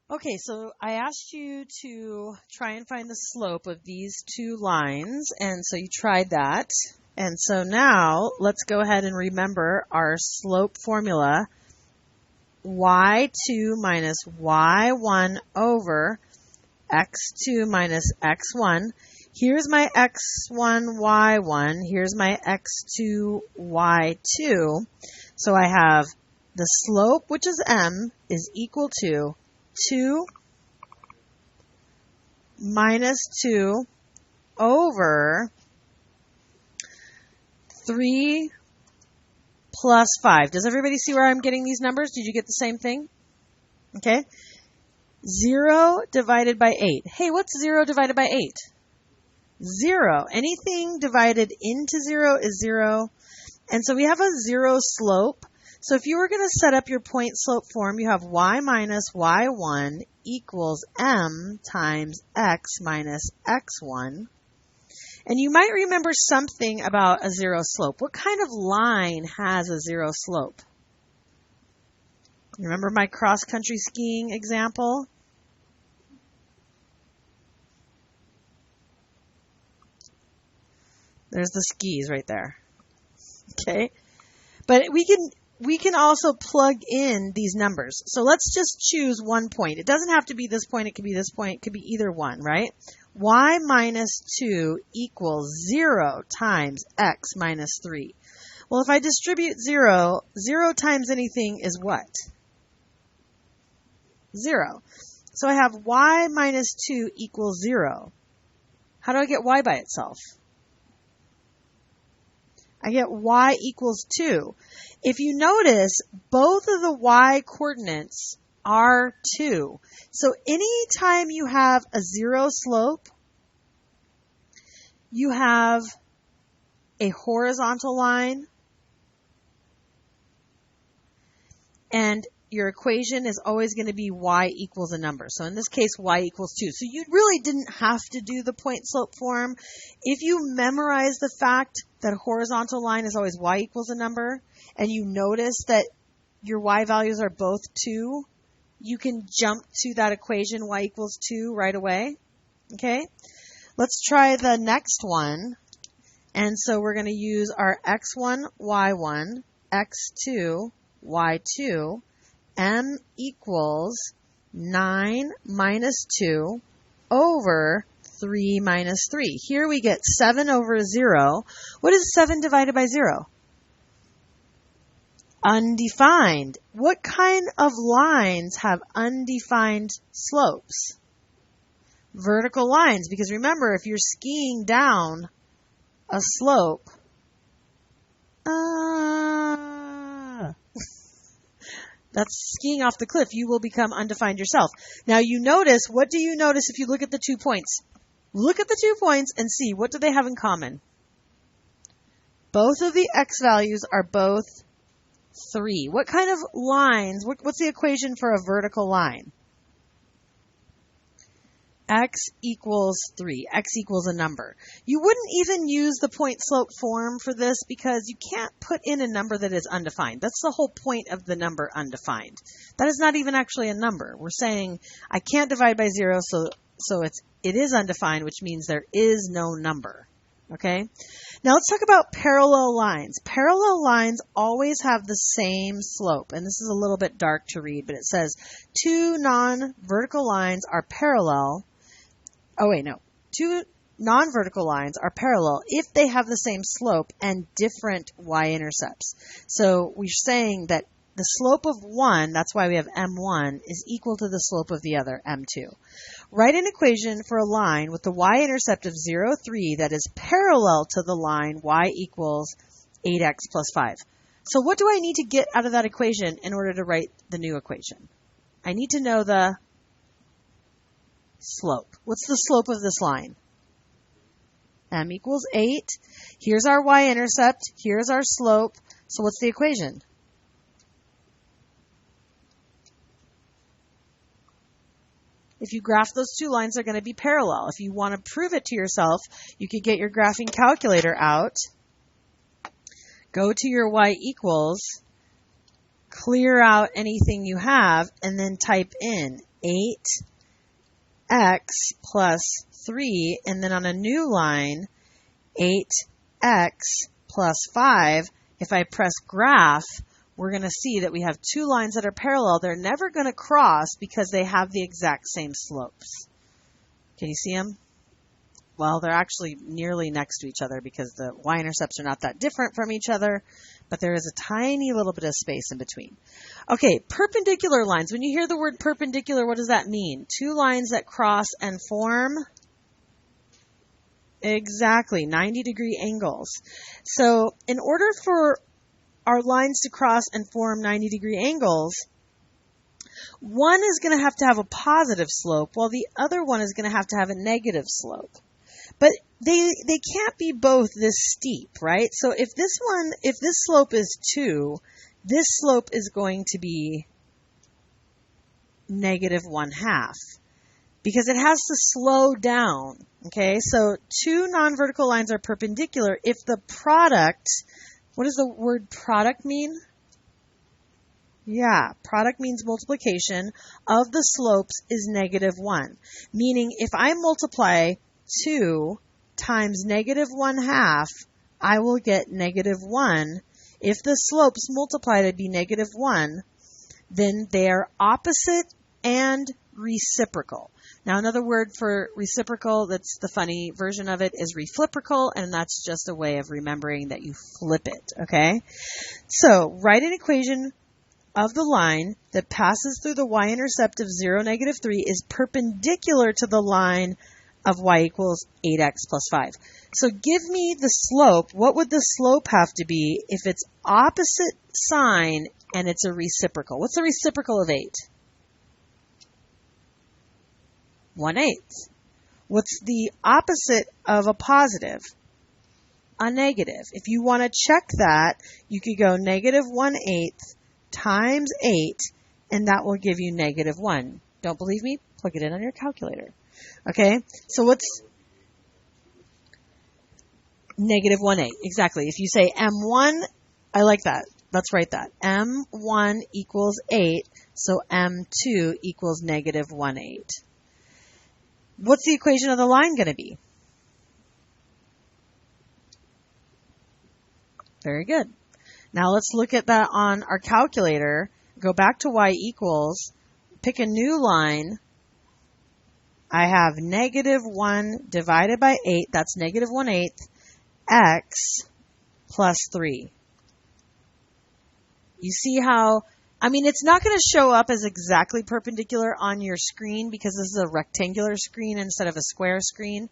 Okay, so I asked you to try and find the slope of these two lines, and so you tried that. And so now let's go ahead and remember our slope formula. Y2 minus Y1 over X2 minus X1. Here's my X1, Y1. Here's my X2, Y2. So I have the slope, which is M, is equal to 2 minus 2 over 3 plus 5. Does everybody see where I'm getting these numbers? Did you get the same thing? Okay. 0 divided by 8. Hey, what's 0 divided by 8? 0. Anything divided into 0 is 0. And so we have a 0 slope. So if you were going to set up your point slope form, you have y minus y1 equals m times x minus x1. And you might remember something about a 0 slope. What kind of line has a 0 slope? Remember my cross-country skiing example? There's the skis right there. Okay? But we can also plug in these numbers. So let's just choose one point. It doesn't have to be this point. It could be this point. It could be either one, right? Y minus 2 equals 0 times x minus 3. Well, if I distribute 0, 0 times anything is what? 0. So I have y minus 2 equals 0. How do I get y by itself? I get y equals 2. If you notice, both of the y coordinates are 2. So anytime you have a 0 slope, you have a horizontal line, and your equation is always going to be y equals a number. So in this case, y equals 2. So you really didn't have to do the point slope form. If you memorize the fact that a horizontal line is always y equals a number, and you notice that your y values are both 2, you can jump to that equation y equals 2 right away. Okay? Let's try the next one. And so we're going to use our x1, y1, x2, y2. M equals 9 minus 2 over 3 minus 3. Here we get 7 over 0. What is 7 divided by 0? Undefined. What kind of lines have undefined slopes? Vertical lines. Because remember, if you're skiing down a slope, that's skiing off the cliff. You will become undefined yourself. Now you notice, what do you notice if you look at the 2 points? Look at the 2 points and see, what do they have in common? Both of the x values are both 3. What kind of lines, what's the equation for a vertical line? X equals 3. X equals a number. You wouldn't even use the point slope form for this because you can't put in a number that is undefined. That's the whole point of the number undefined. That is not even actually a number. We're saying I can't divide by 0, so it is undefined, which means there is no number. Okay? Now let's talk about parallel lines. Parallel lines always have the same slope, and this is a little bit dark to read, but it says 2 non-vertical lines are parallel. Oh wait, no. 2 non-vertical lines are parallel if they have the same slope and different y-intercepts. So we're saying that the slope of one, that's why we have m1, is equal to the slope of the other, m2. Write an equation for a line with the y-intercept of 0, 3 that is parallel to the line y equals 8x plus 5. So what do I need to get out of that equation in order to write the new equation? I need to know the slope. What's the slope of this line? M equals 8. Here's our y-intercept. Here's our slope. So what's the equation? If you graph those two lines, they're going to be parallel. If you want to prove it to yourself, you could get your graphing calculator out, go to your y equals, clear out anything you have, and then type in 8x plus 3, and then on a new line, 8x plus 5. If I press graph, we're going to see that we have two lines that are parallel. They're never going to cross because they have the exact same slopes. Can you see them? Well, they're actually nearly next to each other because the y-intercepts are not that different from each other, but there is a tiny little bit of space in between. Okay, perpendicular lines. When you hear the word perpendicular, what does that mean? Two lines that cross and form? Exactly, 90-degree angles. So in order for our lines to cross and form 90-degree angles, one is going to have a positive slope, while the other one is going to have a negative slope. But they can't be both this steep, right? So if this slope is 2, this slope is going to be negative 1/2 because it has to slow down, okay? So two non-vertical lines are perpendicular if the product, what does the word product mean? Yeah, product means multiplication of the slopes is negative 1, meaning if I multiply 2 times negative 1/2, I will get negative 1. If the slopes multiply to be negative 1, then they are opposite and reciprocal. Now, another word for reciprocal, that's the funny version of it, is refliprical, and that's just a way of remembering that you flip it, okay? So, write an equation of the line that passes through the y-intercept of 0, negative 3 is perpendicular to the line of y equals 8x plus 5. So give me the slope. What would the slope have to be if it's opposite sign and it's a reciprocal? What's the reciprocal of 8? 1/8. What's the opposite of a positive? A negative. If you want to check that, you could go negative 1/8 times 8, and that will give you negative 1. Don't believe me? Plug it in on your calculator. Okay, so what's negative 1/8? Exactly. If you say M1, I like that. Let's write that. M1 equals 8, so M2 equals negative 1/8. What's the equation of the line going to be? Very good. Now let's look at that on our calculator. Go back to y equals, pick a new line. I have negative 1 divided by 8, that's negative 1/8, x plus 3. You see how, I mean, it's not going to show up as exactly perpendicular on your screen because this is a rectangular screen instead of a square screen,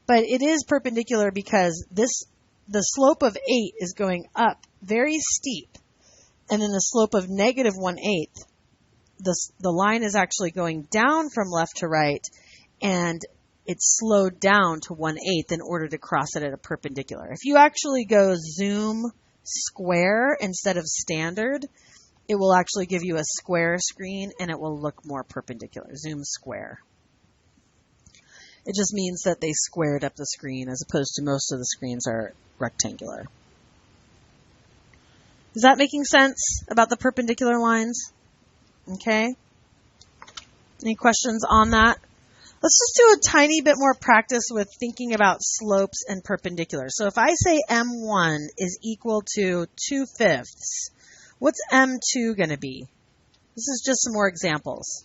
but it is perpendicular because the slope of 8 is going up very steep, and then the slope of negative 1/8, the line is actually going down from left to right, and it's slowed down to 1/8 in order to cross it at a perpendicular. If you actually go zoom square instead of standard, it will actually give you a square screen and it will look more perpendicular. Zoom square. It just means that they squared up the screen as opposed to most of the screens are rectangular. Is that making sense about the perpendicular lines? Okay. Any questions on that? Let's just do a tiny bit more practice with thinking about slopes and perpendicular. So if I say M1 is equal to 2/5, what's M2 going to be? This is just some more examples.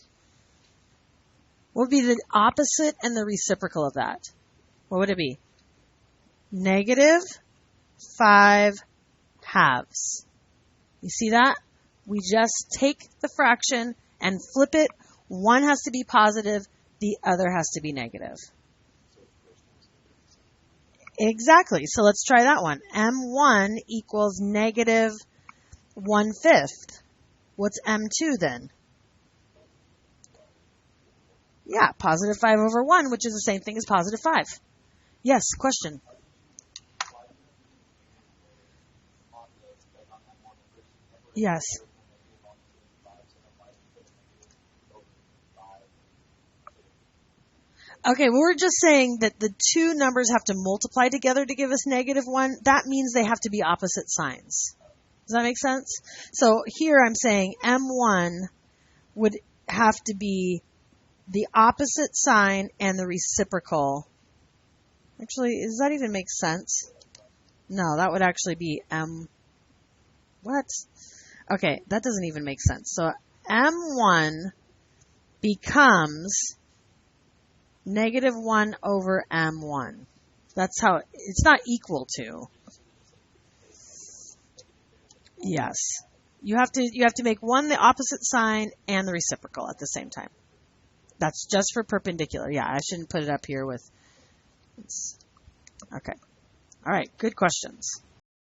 What would be the opposite and the reciprocal of that? What would it be? Negative 5/2. You see that? We just take the fraction and flip it. One has to be positive, the other has to be negative. Exactly. So let's try that one. M1 equals negative 1/5. What's M2 then? Yeah, positive 5/1, which is the same thing as positive 5. Yes, question. Yes. Okay, well, we're just saying that the two numbers have to multiply together to give us negative 1. That means they have to be opposite signs. Does that make sense? So here I'm saying M1 would have to be the opposite sign and the reciprocal. Actually, does that even make sense? No, that would actually be M. What? Okay, that doesn't even make sense. So M1 becomes negative 1 over M1. That's how, it's not equal to. Yes. You have to make one the opposite sign and the reciprocal at the same time. That's just for perpendicular. Yeah, I shouldn't put it up here with, okay. All right, good questions.